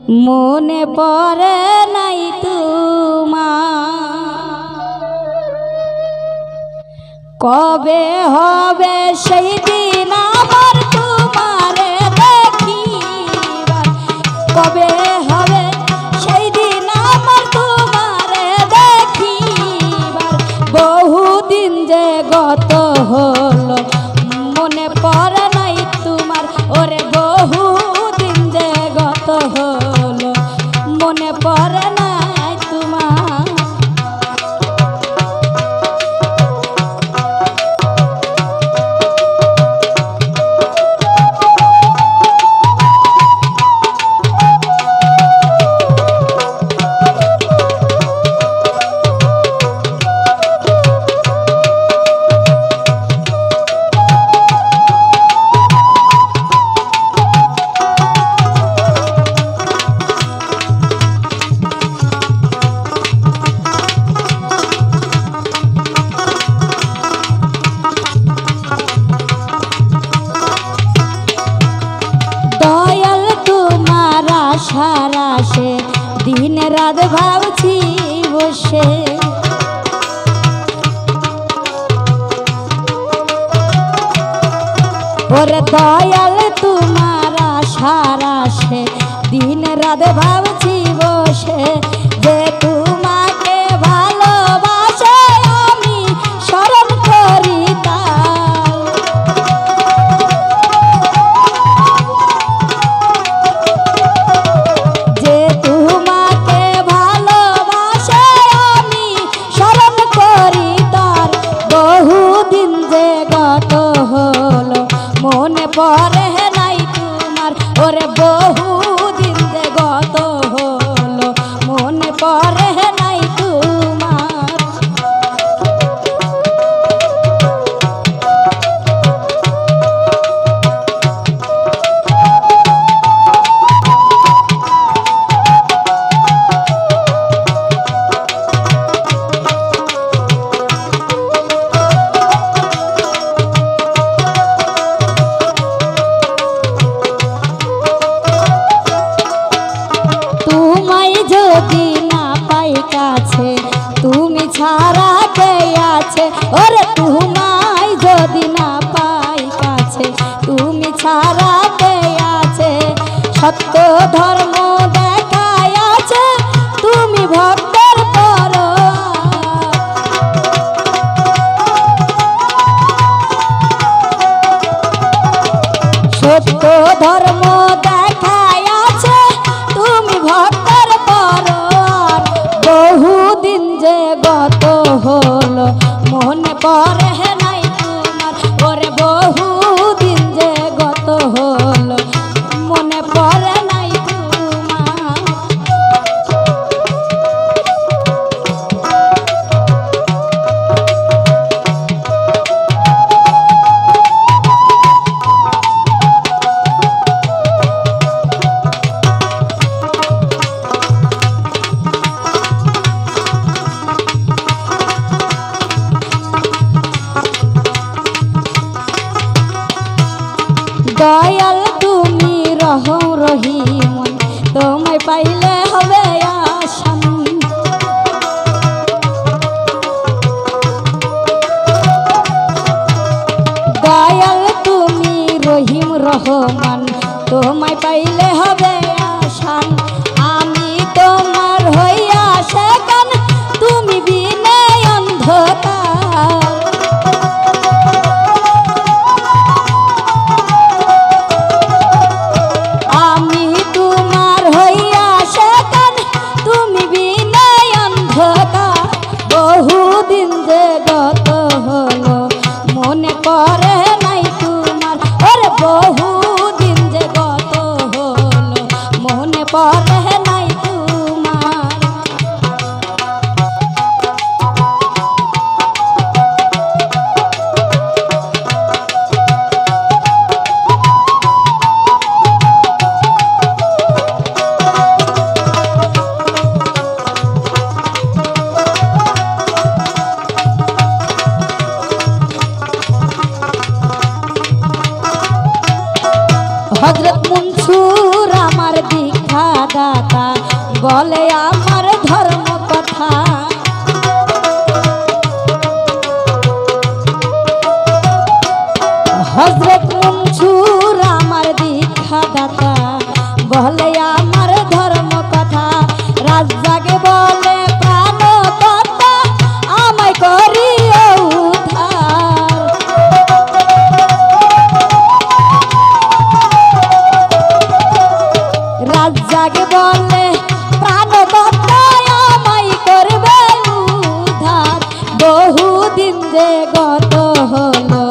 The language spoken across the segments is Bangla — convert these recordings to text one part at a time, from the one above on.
মনে পড়ে নাই তোমার কবে হবে সেই দিন আমার তোমারে দেখিবার কবে হবে সেই দিন আমার তোমারে দেখিবার বহুদিন যে গত হলো মনে পড়ে নাই তোমার ওরে বহুদিন যে গত হলো মনে পড়ে নাই তোমার সারা সে দিন রাত ভাবছি বসে ওরে দয়াল তোমার সারা সে দিন রাত ভাবছি বসে যে তোমাকে ভালোবাসে আমি স্মরণ করি মনে পড়ে নাই তোমার ওরে বহুদিন যে গত হলো মনে পড়ে নাই তোমার যদি না পাই কাছে তুমি ছাড়া কে আছে ওরে তোমায় যদি না পাই কাছে তুমি ছাড়া কে আছে সত্য ধর্ম দেখাই আছে তুমি ভক্তের পরোয়া সত্য ধর্ম দেখাই আছে তুমি ভক্তের বহুদিন যে গত হলো মনে পড়ে নাই তোমার ওরে বহুদিন যে গত হলো মনে পড়ে নাই তোমার দয়াল তুমি রহম রহিম তোমায় পাইলে হবে আসান দয়াল তুমি রহিম রহমান তোমায় পাইলে হবে আসান আমি তোমার হইয়া সেখান তুমি বিনে অন্ধকার বহুদিন যে গত হলো মনে পড়ে নাই তোমার ওরে বহুদিন যে গত হলো মনে পড়ে নাই তোমার হযরত মনসুর আমার দীক্ষা দাতা বলে আমার ধর্ম কথা। হযরত মনসুর আমার দীক্ষা দাতা বলে আমার ধর্ম কথা। রাজ্জাকে বলে প্রাণ কথা আমায় করিও উদ্ধার। রাজ্জাকে বলে প্রাণ কথা আমায় করবে উদ্ধার। বহুদিন যে গত হলো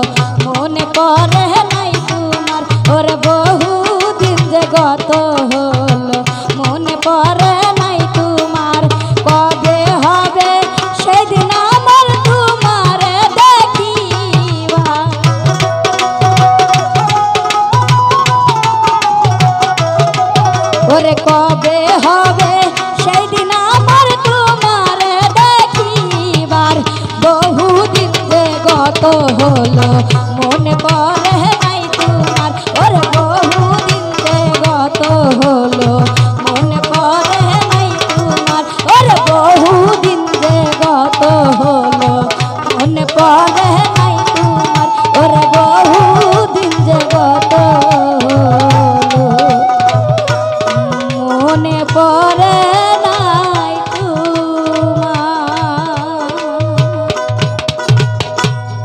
মনে পড়ে নাই তোমার। ওরে বহুদিন যে গত হলো মনে পড়ে নাই তোমার। কবে হবে সেদিন আমার তোমারে দেখিবা। ওরে কবে হবে সেদিন আমার তোমারে দেখিবার। বহুদিন যে গত হলো মনে পড়ে নাই তোমার। ওরে বহুদিন যে গত হলো মনে পড়ে নাই তোমার। ওরে বহুদিন যে গত হলো মনে পড়ে নাই তোমার। ওরে বহুদিন যে গত হলো মনে পড়ে